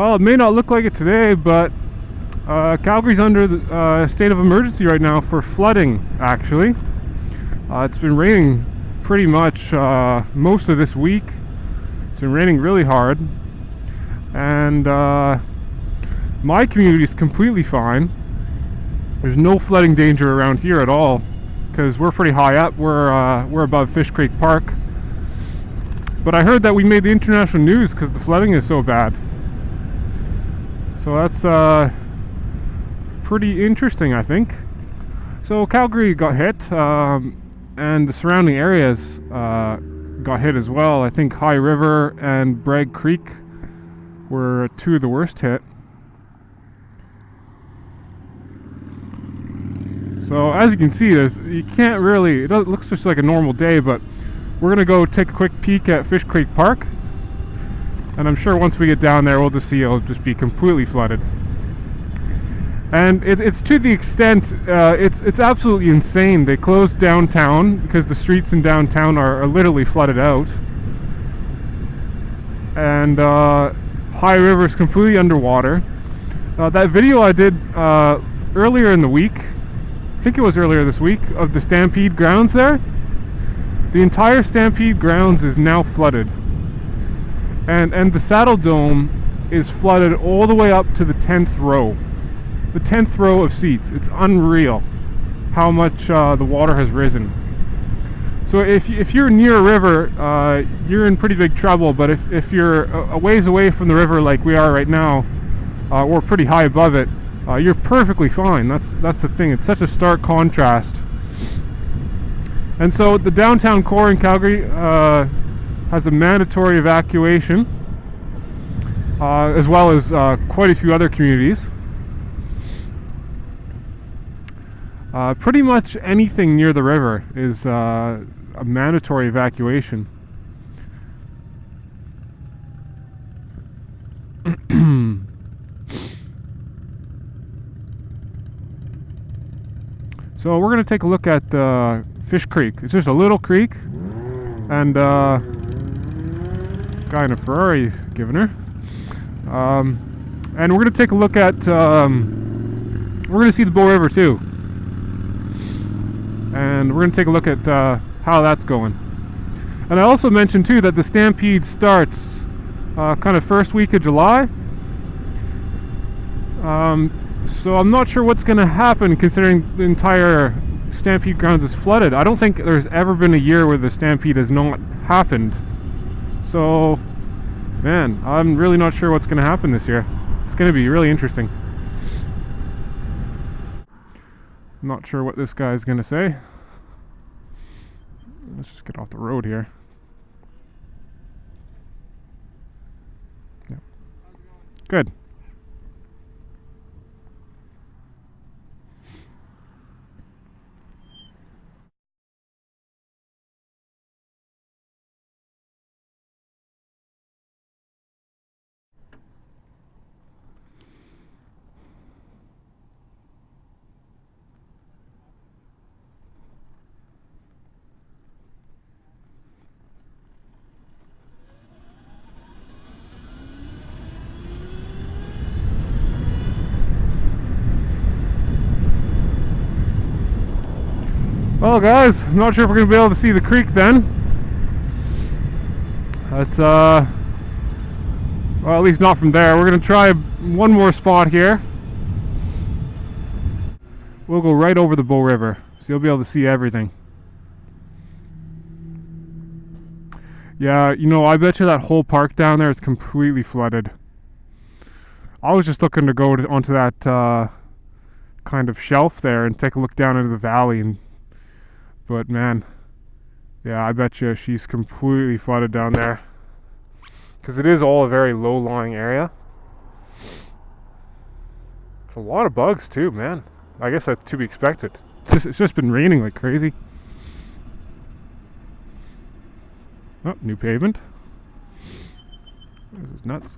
Well, it may not look like it today, but Calgary's under the state of emergency right now for flooding, actually. It's been raining pretty much most of this week. It's been raining really hard. And my community is completely fine. There's no flooding danger around here at all, because we're pretty high up. We're above Fish Creek Park. But I heard that we made the international news because the flooding is so bad. So that's pretty interesting, I think. So Calgary got hit, and the surrounding areas got hit as well. I think High River and Bragg Creek were two of the worst hit. So as you can see, you can't really, it looks just like a normal day, but we're going to go take a quick peek at Fish Creek Park. And I'm sure once we get down there, we'll just see it'll just be completely flooded. And it's to the extent, it's absolutely insane. They closed downtown because the streets in downtown are literally flooded out. And High River is completely underwater. That video I did earlier in the week, I think it was earlier this week, of the Stampede grounds there. The entire Stampede grounds is now flooded. And the Saddle Dome is flooded all the way up to the 10th row. The 10th row of seats. It's unreal how much the water has risen. So if you're near a river, you're in pretty big trouble. But if you're a ways away from the river like we are right now, or pretty high above it, you're perfectly fine. That's the thing. It's such a stark contrast. And so the downtown core in Calgary has a mandatory evacuation, as well as quite a few other communities. Pretty much anything near the river is a mandatory evacuation. So we're going to take a look at Fish Creek. It's just a little creek, and guy in a Ferrari giving her. And we're going to take a look at, we're going to see the Bow River too. And we're going to take a look at how that's going. And I also mentioned too that the Stampede starts kind of first week of July. So I'm not sure what's going to happen considering the entire Stampede grounds is flooded. I don't think there's ever been a year where the Stampede has not happened. So, man, I'm really not sure what's going to happen this year. It's going to be really interesting. I'm not sure what this guy's going to say. Let's just get off the road here. Yeah. Good. Well guys, I'm not sure if we're going to be able to see the creek then. That's well, at least not from there. We're going to try one more spot here. We'll go right over the Bow River, so you'll be able to see everything. Yeah, you know, I bet you that whole park down there is completely flooded. I was just looking to go onto that kind of shelf there and take a look down into the valley, but man, yeah, I bet you she's completely flooded down there, because it is all a very low-lying area. There's a lot of bugs too, man. I guess that's to be expected. It's just been raining like crazy. Oh, new pavement. This is nuts.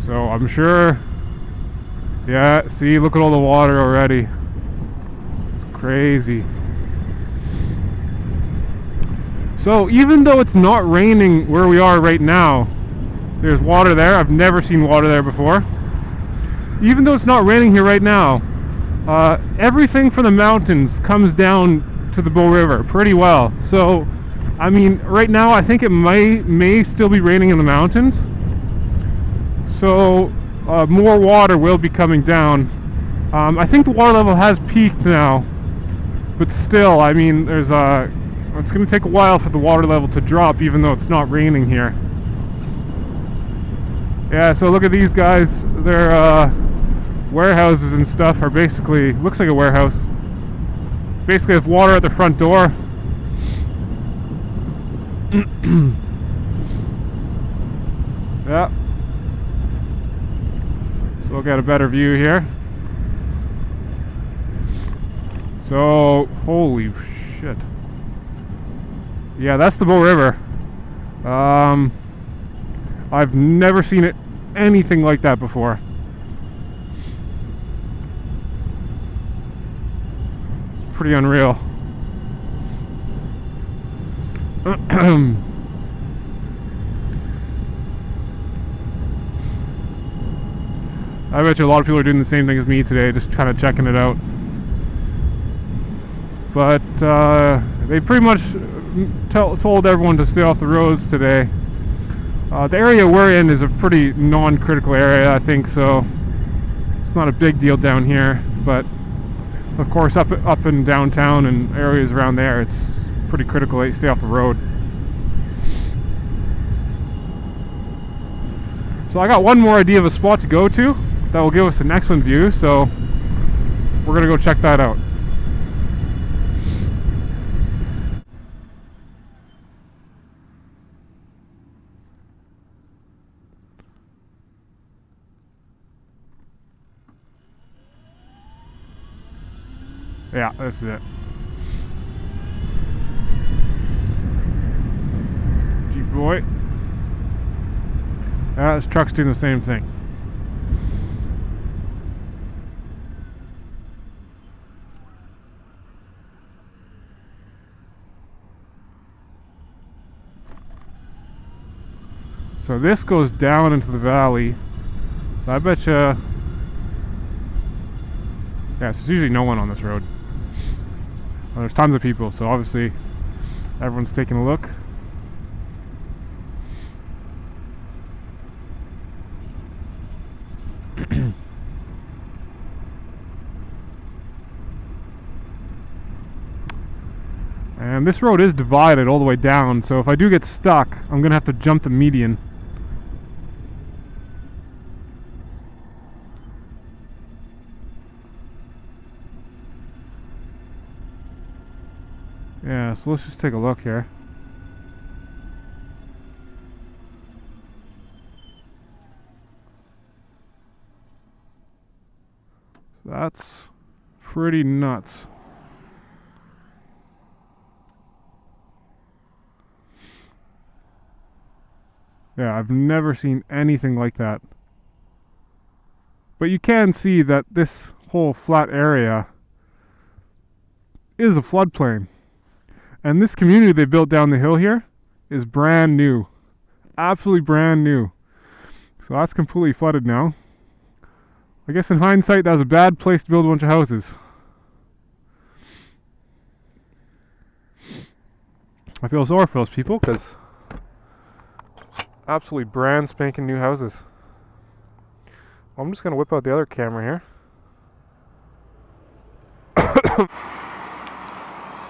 So I'm sure, yeah, see, look at all the water already. It's crazy. So even though it's not raining where we are right now, there's water there. I've never seen water there before. Even though it's not raining here right now, everything from the mountains comes down to the Bow River pretty well. So, I mean, right now I think it may still be raining in the mountains. So, more water will be coming down. I think the water level has peaked now, but still, I mean, it's going to take a while for the water level to drop, even though it's not raining here. Yeah, so look at these guys. Their warehouses and stuff are basically, looks like a warehouse. Basically have water at the front door. Yeah. So we'll get a better view here. So, holy shit. Yeah, that's the Bow River. I've never seen it anything like that before. It's pretty unreal. I bet you a lot of people are doing the same thing as me today, just kind of checking it out. But they pretty much told everyone to stay off the roads today. The area we're in is a pretty non-critical area, I think, so it's not a big deal down here. But of course, up in downtown and areas around there, it's pretty critical that you stay off the road. So I got one more idea of a spot to go to that will give us an excellent view, so we're gonna go check that out. Yeah, this is it. Jeep boy. Yeah, this truck's doing the same thing. So this goes down into the valley. So I bet you... Yeah, so there's usually no one on this road. Well, there's tons of people, so obviously everyone's taking a look. And this road is divided all the way down, so if I do get stuck, I'm gonna have to jump the median. Yeah, so let's just take a look here. That's pretty nuts. Yeah, I've never seen anything like that. But you can see that this whole flat area is a floodplain. And this community they built down the hill here is brand new. Absolutely brand new. So that's completely flooded now. I guess in hindsight, that was a bad place to build a bunch of houses. I feel sorry for those people because absolutely brand spanking new houses. Well, I'm just going to whip out the other camera here.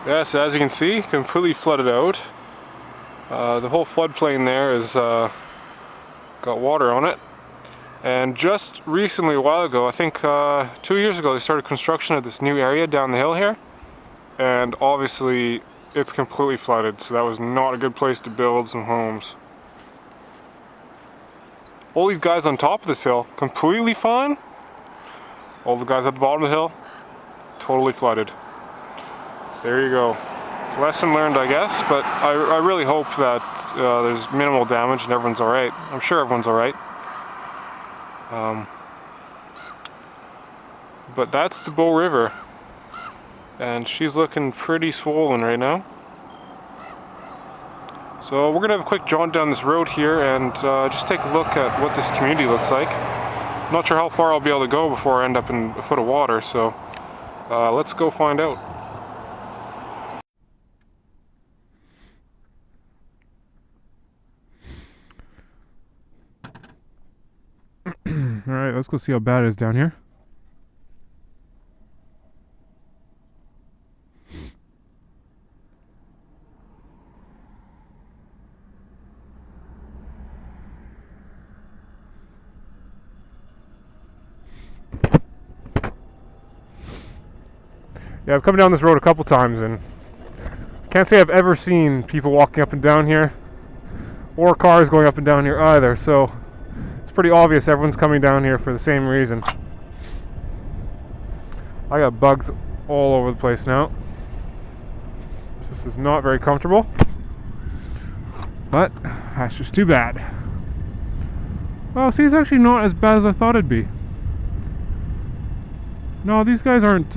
Yes, as you can see, completely flooded out. The whole floodplain there is got water on it. And just recently, a while ago, I think 2 years ago, they started construction of this new area down the hill here. And obviously, it's completely flooded, so that was not a good place to build some homes. All these guys on top of this hill, completely fine. All the guys at the bottom of the hill, totally flooded. So there you go. Lesson learned, I guess, but I really hope that there's minimal damage and everyone's alright. I'm sure everyone's alright. But that's the Bow River. And she's looking pretty swollen right now. So we're going to have a quick jaunt down this road here and just take a look at what this community looks like. I'm not sure how far I'll be able to go before I end up in a foot of water, so let's go find out. Alright, let's go see how bad it is down here. Yeah, I've come down this road a couple times and can't say I've ever seen people walking up and down here or cars going up and down here either, so it's pretty obvious everyone's coming down here for the same reason. I got bugs all over the place now. This is not very comfortable, but that's just too bad. Well, see, it's actually not as bad as I thought it'd be. No, these guys aren't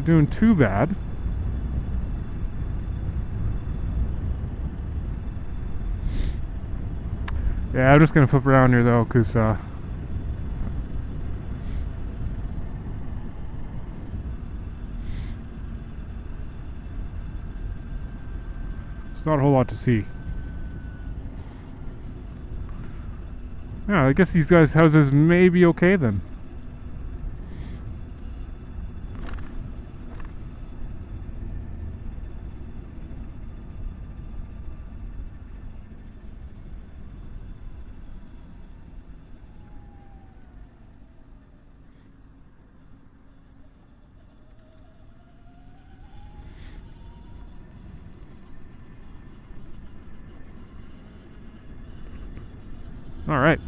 doing too bad. Yeah, I'm just gonna flip around here though, because it's not a whole lot to see. Yeah, I guess these guys' houses may be okay then. All right.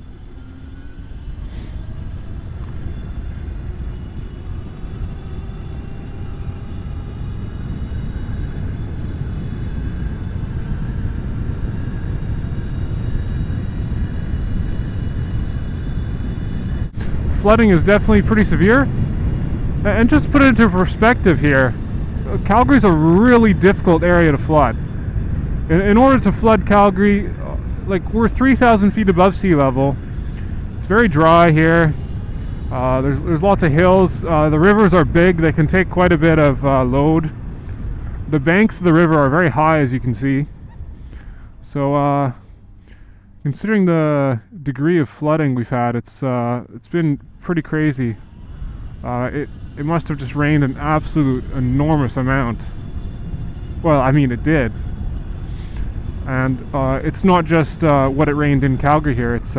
Flooding is definitely pretty severe. And just to put it into perspective here, Calgary's a really difficult area to flood. In order to flood Calgary, like, we're 3,000 feet above sea level. It's very dry here. There's lots of hills. The rivers are big. They can take quite a bit of load. The banks of the river are very high, as you can see. So considering the degree of flooding we've had, it's been pretty crazy. It must have just rained an absolute enormous amount. Well, I mean, it did. And it's not just what it rained in Calgary here, it's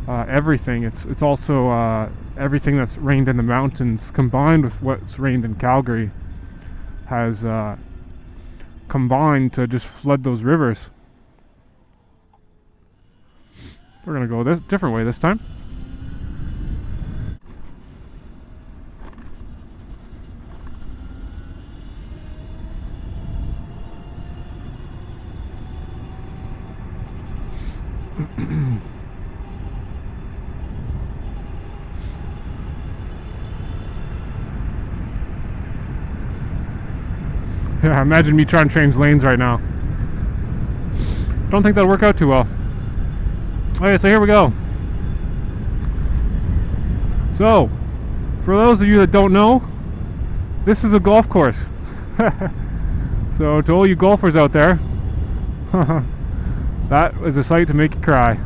everything. It's also everything that's rained in the mountains combined with what's rained in Calgary has combined to just flood those rivers. We're gonna go this different way this time. Yeah, imagine me trying to change lanes right now. Don't think that'll work out too well. Okay, so here we go. So, for those of you that don't know, this is a golf course. So, to all you golfers out there, that is a sight to make you cry.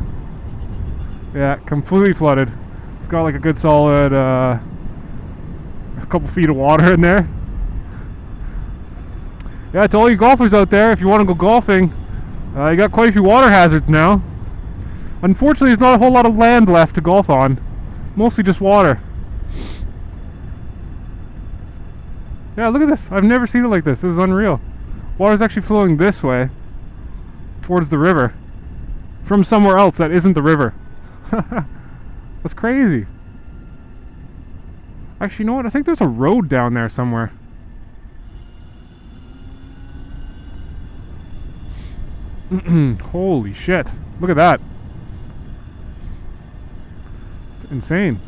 Yeah, completely flooded. It's got like a good solid a couple feet of water in there. Yeah, to all you golfers out there, if you want to go golfing, you got quite a few water hazards now. Unfortunately, there's not a whole lot of land left to golf on. Mostly just water. Yeah, look at this. I've never seen it like this. This is unreal. Water's actually flowing this way towards the river from somewhere else that isn't the river. That's crazy. Actually, you know what? I think there's a road down there somewhere. Holy shit. Look at that. It's insane.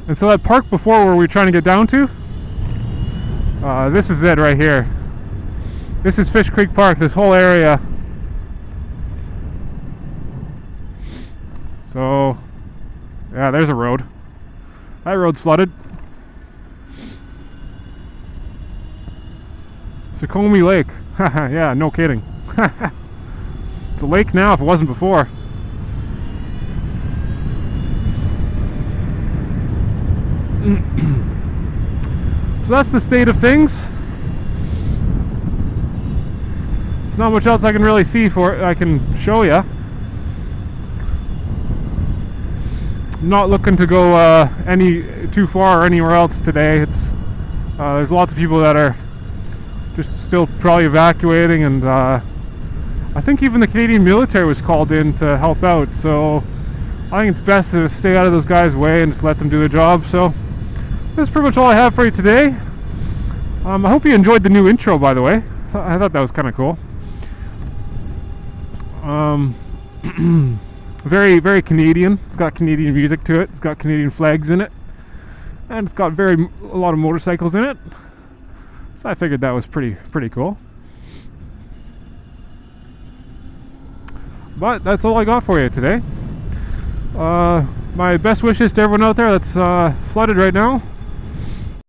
And so that park before where we were trying to get down to, this is it right here. This is Fish Creek Park, this whole area. So, yeah, there's a road. That road's flooded. Sukhumi Lake. Yeah, no kidding. It's a lake now if it wasn't before. So that's the state of things. There's not much else I can really see I can show you. I'm not looking to go any too far or anywhere else today. There's lots of people that are just still probably evacuating, and I think even the Canadian military was called in to help out, so I think it's best to stay out of those guys' way and just let them do their job. So that's pretty much all I have for you today. I hope you enjoyed the new intro, by the way. I thought that was kind of cool. Very, very Canadian. It's got Canadian music to it. It's got Canadian flags in it, and it's got a lot of motorcycles in it. So I figured that was pretty cool. But that's all I got for you today. My best wishes to everyone out there that's flooded right now.